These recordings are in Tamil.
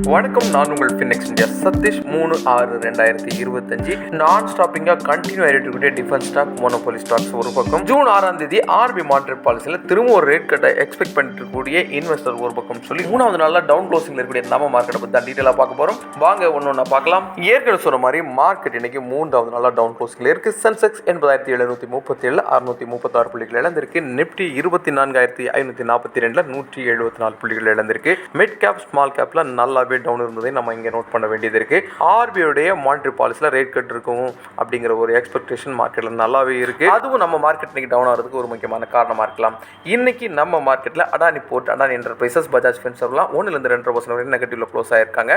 வணக்கம், நான் உங்கள் ஃபினிக்ஸ் இந்தியா சதீஷ். 3/6/2025 நான் ஸ்டாப்பிங்காக கண்டினியூ ஆகிட்டு இருக்கக்கூடிய டிஃபென்ஸ் ஸ்டாக், மோனோபோலி ஸ்டாக்ஸ் ஒரு பக்கம். ஜூன் 6ஆம் தேதி ஆர்பி மானிட்டரி பாலிசியில் திரும்ப ஒரு ரேட் கட்டை எக்ஸ்பெக்ட் பண்ணிட்டு இருக்கக்கூடிய இன்வெஸ்டர் ஒரு பக்கம் சொல்லி 3வது நாளில் டவுன் க்ளோசிங்கில் இருக்கக்கூடிய நம்ம மார்க்கெட்டை பற்றி தான் டீட்டெயிலாக பார்க்க போகிறோம். வாங்க ஒன்று ஒன்றா பார்க்கலாம். ஏற்கனவே சொன்ன மாதிரி மார்க்கெட் இன்னைக்கு 3வது நாளில் டவுன் க்ளோசிங்கில் இருக்குது. சென்செக்ஸ் 87,737 636 புள்ளிகள் இழந்திருக்கு. நிப்டி 24,542 174 புள்ளிகள் இழந்திருக்கு. மிட் கேப் ஸ்மால் கேப்பில் நல்லாவே டவுன் இருந்ததை நம்ம இங்கே நோட் பண்ண வேண்டியது இருக்கு. ஆர்பிஐடைய மானிட்டரி பாலிசியில் ரேட் கட் இருக்கும் அப்படிங்கிற ஒரு எக்ஸ்பெக்டேஷன் மார்க்கெட்டில் நல்லாவே இருக்கு. அதுவும் நம்ம மார்க்கெட் இன்னைக்கு டவுன் ஆகிறதுக்கு ஒரு முக்கியமான காரணமாக இருக்கலாம். இன்னைக்கு நம்ம மார்க்கெட்டில் அடானி போர்ட், அடானி என்டர்பிரைசஸ், பஜாஜ் ஃபின்சர்வ்லாம் 1-2% வரை நெகட்டிவ்ல க்ளோஸ் ஆயிருக்காங்க.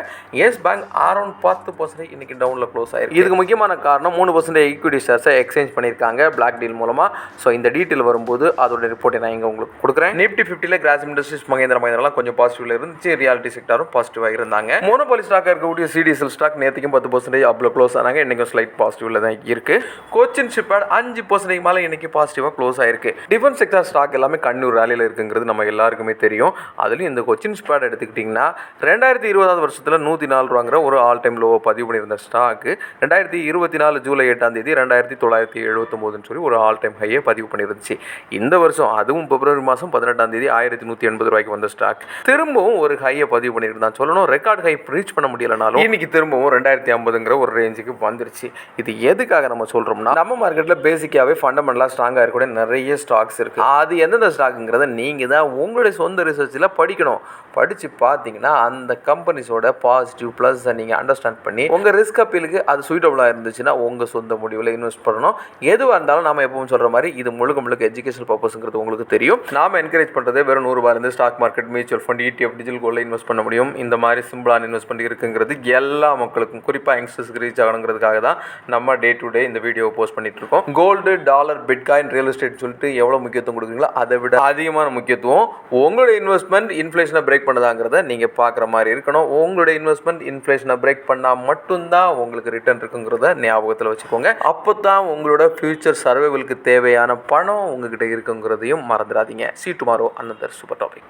எஸ் பேங்க் அரௌண்ட் 10% இன்னைக்கு டவுனில் க்ளோஸ் ஆயிருக்கு. இதுக்கு முக்கியமான காரணம் 3% ஈக்விட்டி ஷேர்ஸை எக்ஸ்சேஞ்ச் பண்ணியிருக்காங்க பிளாக் டீல் மூலமாக. ஸோ இந்த டீட்டெயில் வரும்போது அதோட ரிப்போர்ட்டை நான் இங்கே உங்களுக்கு கொடுக்குறேன். நிப்டி 50ல் கிராசிம் இண்டஸ்ட்ரீஸ், மகேந்திரா கொஞ்சம் பாசிட்டிவ்ல இருந்துச்சு. ரியாலிட்டி செக்டாரும் பாசிட்டிவாக இருந்தாங்க. மோனோபோலி ஸ்டாக் இருக்கக்கூடிய சிடிஎஸ்எல் ஸ்டாக் நேற்றுக்கும் 10% அப்ல க்ளோஸ் ஆனாங்க. இன்னைக்கும் ஸ்லைட் பாசிட்டிவ்ல தான் இருக்கு. கோச்சின் ஷிப்யார்ட் 5% மேலே இன்னைக்கு பாசிட்டிவாக க்ளோஸ் ஆயிருக்கு. டிஃபென்ஸ் செக்டார் ஸ்டாக் எல்லாமே கண்ணூர் ரேலியில் இருக்குங்கிறது நம்ம எல்லாருக்குமே தெரியும். அதுலேயும் இந்த கோச்சின் ஷிப்யார்ட் எடுத்துக்கிட்டிங்கன்னா 2020 வருஷத்தில் 104 ரூபாங்கிற ஒரு ஆல் டைம் லோவை பதிவு பண்ணியிருந்த ஸ்டாக்கு 2024 ஜூலை 8ஆம் தேதி 2979 சொல்லி ஒரு ஆல் டைம் ஹையை பதிவு பண்ணியிருந்துச்சு. இந்த வருஷம் அதுவும் பிப்ரவரி மாதம் 18ஆம் தேதி 1180 ரூபாய்க்கு வந்த ஸ்டாக் திரும்பவும் ஒரு ஹையை பதிவு பண்ணியிருந்தான் சொல்லணும். ரெக்கார்ட் ஹை ரீச் பண்ண முடியலனாலும் இன்னைக்கு திரும்பவும் 2050ங்கிற ஒரு ரேஞ்சுக்கு வந்துருச்சு. இது எதுக்காக நம்ம சொல்றோம்னா, நம்ம மார்க்கெட்டில் பேசிக்காவே ஃபண்டமெண்டலாக ஸ்ட்ராங்காக இருக்கக்கூடிய நிறைய ஸ்டாக்ஸ் இருக்கு. அது எந்தெந்த ஸ்டாக்குங்கிறத நீங்கள் தான் உங்களுடைய சொந்த ரிசர்ச்சில் படிக்கணும். படித்து பார்த்தீங்கன்னா அந்த கம்பெனிஸோட பாசிட்டிவ் ப்ளஸ் நீங்கள் அண்டர்ஸ்டாண்ட் பண்ணி உங்கள் ரிஸ்க் அப்பீலுக்கு அது சூட்டபுளாக இருந்துச்சுன்னா உங்கள் சொந்த முடிவில் இன்வெஸ்ட் பண்ணணும். எதுவாக இருந்தாலும் நம்ம எப்பவும் சொல்கிற மாதிரி இது முழுக்க எஜுகேஷனல் பர்பஸ்ங்கிறது உங்களுக்கு தெரியும். நாம் என்கரேஜ் பண்ணுறதே வெறும் 100 ரூபாய் இருந்து stock market, mutual fund, ETF, digital கோல்டில் இன்வெஸ்ட் பண்ண முடியும். இந்த மாதிரி சிம்பிளான இன்வெஸ்ட்மெண்ட் இருக்குங்கிறது எல்லா மக்களுக்கும், குறிப்பாக யங்ஸ்டர்ஸ்க்கு ரீச் ஆகணுங்கிறதுக்காக தான் நம்ம டே டு டே இந்த வீடியோ போஸ்ட் பண்ணிட்டு இருக்கோம். Gold, dollar, bitcoin, real estate சொல்லிட்டு எவ்வளோ முக்கியத்துவம் கொடுக்குறீங்களோ அதை விட அதிகமான முக்கியத்துவம் உங்களுடைய இன்வெஸ்ட்மெண்ட் இன்ஃப்ளேஷனை பிரேக் பண்ணதாங்கிறத நீங்கள் பார்க்குற மாதிரி இருக்கணும். உங்களுடைய இன்வெஸ்ட்மெண்ட் இன்ஃப்ளேஷனை பிரேக் பண்ணால் மட்டும்தான் உங்களுக்கு ரிட்டர்ன் இருக்குங்கிறத ஞாபகத்தில் வச்சுக்கோங்க. அப்போ தான் உங்களோட ஃபியூச்சர் சர்வைவலுக்கு தேவையான பணம் உங்ககிட்ட இருக்குங்கிறதையும் மறந்துடாதீங்க. See you tomorrow, another super topic.